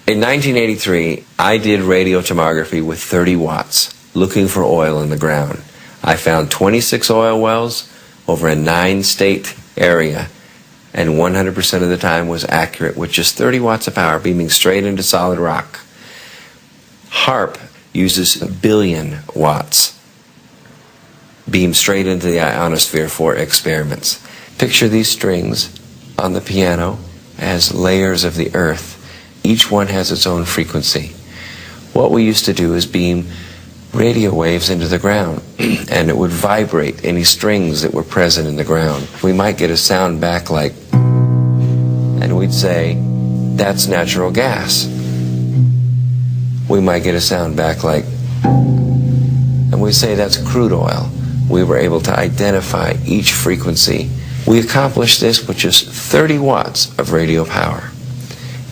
In 1983, I did radiotomography with 30 watts, looking for oil in the ground. I found 26 oil wells over a 9-state area, and 100% of the time was accurate with just 30 watts of power beaming straight into solid rock. HAARP uses 1 billion watts beamed straight into the ionosphere for experiments. Picture these strings on the piano as layers of the earth. Each one has its own frequency. What we used to do is beam radio waves into the ground, and it would vibrate any strings that were present in the ground. We might get a sound back like, and we'd say, that's natural gas. We might get a sound back like, and we'd say, that's crude oil. We were able to identify each frequency. We accomplished this with just 30 watts of radio power.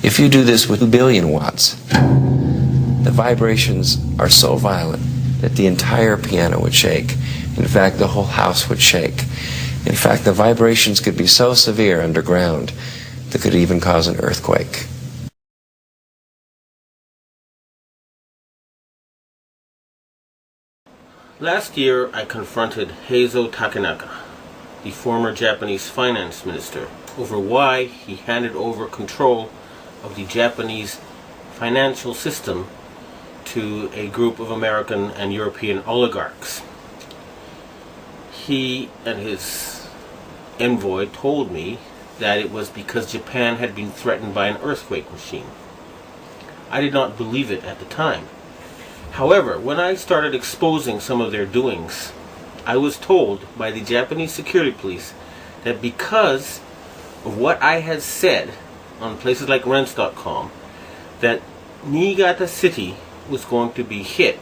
If you do this with 1 billion watts, the vibrations are so violent that the entire piano would shake. In fact, the whole house would shake. In fact, the vibrations could be so severe underground that could even cause an earthquake. Last year, I confronted Heizo Takenaka, the former Japanese finance minister, over why he handed over control of the Japanese financial system to a group of American and European oligarchs. He and his envoy told me that it was because Japan had been threatened by an earthquake machine. I did not believe it at the time. However, when I started exposing some of their doings, I was told by the Japanese security police that because of what I had said on places like Rense.com, that Niigata City was going to be hit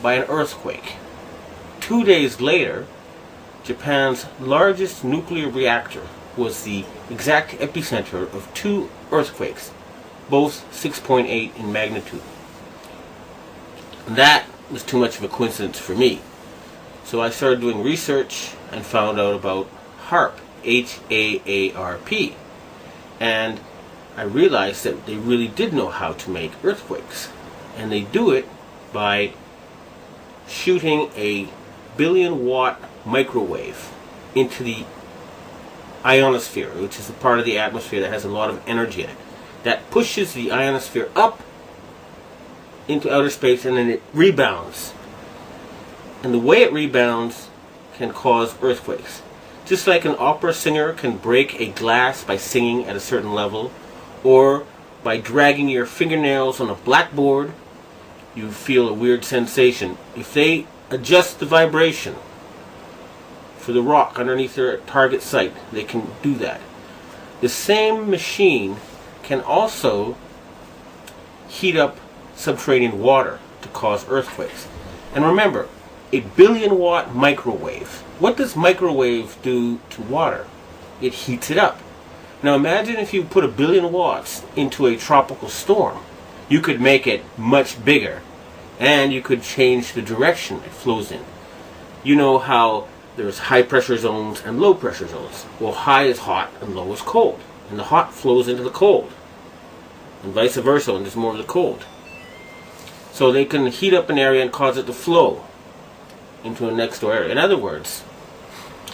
by an earthquake. 2 days later, Japan's largest nuclear reactor was the exact epicenter of 2 earthquakes, both 6.8 in magnitude. That was too much of a coincidence for me. So I started doing research and found out about HAARP, H-A-A-R-P. And I realized that they really did know how to make earthquakes. And they do it by shooting a 1 billion watt microwave into the ionosphere, which is the part of the atmosphere that has a lot of energy in it. That pushes the ionosphere up into outer space, and then it rebounds. And the way it rebounds can cause earthquakes. Just like an opera singer can break a glass by singing at a certain level, or by dragging your fingernails on a blackboard, you feel a weird sensation. If they adjust the vibration for the rock underneath their target site, they can do that. The same machine can also heat up subterranean water to cause earthquakes. And remember, a 1 billion watt microwave. What does microwave do to water? It heats it up. Now imagine if you put 1 billion watts into a tropical storm. You could make it much bigger, and you could change the direction it flows in. You know how there's high pressure zones and low pressure zones. Well, high is hot and low is cold. And the hot flows into the cold. And vice versa when there's more of the cold. So they can heat up an area and cause it to flow into a next door area. In other words,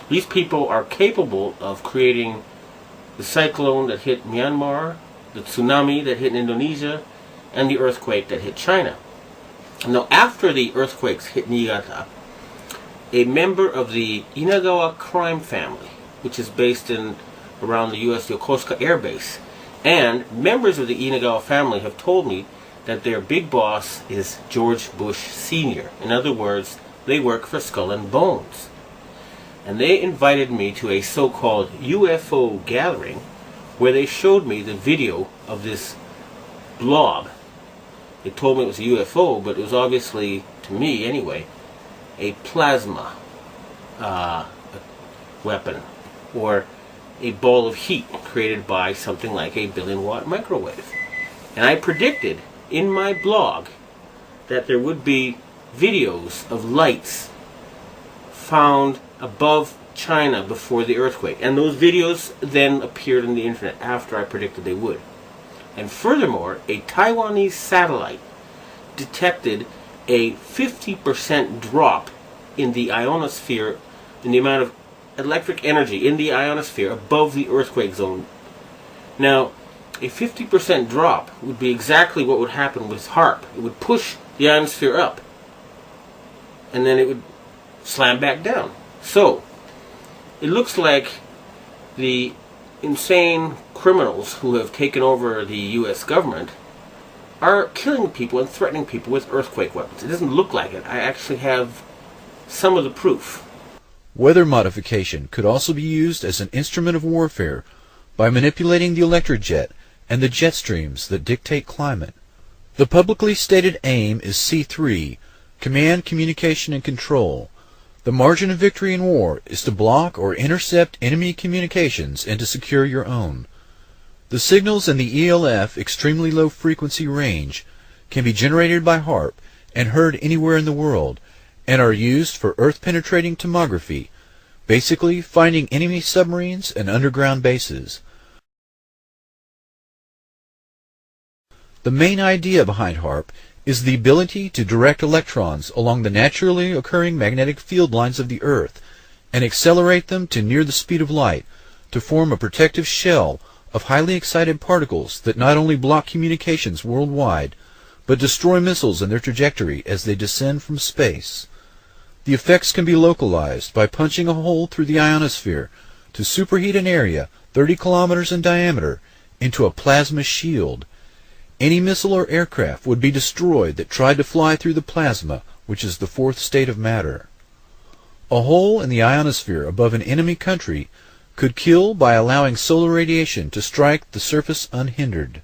these people are capable of creating the cyclone that hit Myanmar, the tsunami that hit Indonesia, and the earthquake that hit China. Now, after the earthquakes hit Niigata, a member of the Inagawa crime family, which is based in around the U.S. Yokosuka Air Base, and members of the Inagawa family have told me that their big boss is George Bush Sr. In other words, they work for Skull and Bones. And they invited me to a so-called UFO gathering where they showed me the video of this blob. They told me it was a UFO, but it was obviously, to me anyway, a plasma weapon, or a ball of heat created by something like a 1 billion watt microwave. And I predicted in my blog that there would be videos of lights found above China before the earthquake. And those videos then appeared on the internet after I predicted they would. And furthermore, a Taiwanese satellite detected a 50% drop in the ionosphere, in the amount of electric energy in the ionosphere above the earthquake zone. Now, a 50% drop would be exactly what would happen with HAARP. It would push the ionosphere up, and then it would slam back down. So, it looks like the insane criminals who have taken over the U.S. government are killing people and threatening people with earthquake weapons. It doesn't look like it. I actually have some of the proof. Weather modification could also be used as an instrument of warfare by manipulating the electric jet and the jet streams that dictate climate. The publicly stated aim is C3, Command, Communication, and Control. The margin of victory in war is to block or intercept enemy communications and to secure your own. The signals in the ELF extremely low frequency range can be generated by HAARP and heard anywhere in the world, and are used for earth-penetrating tomography, basically finding enemy submarines and underground bases. The main idea behind HAARP is the ability to direct electrons along the naturally occurring magnetic field lines of the Earth and accelerate them to near the speed of light to form a protective shell of highly excited particles that not only block communications worldwide, but destroy missiles in their trajectory as they descend from space. The effects can be localized by punching a hole through the ionosphere to superheat an area 30 kilometers in diameter into a plasma shield. Any missile or aircraft would be destroyed that tried to fly through the plasma, which is the fourth state of matter. A hole in the ionosphere above an enemy country could kill by allowing solar radiation to strike the surface unhindered.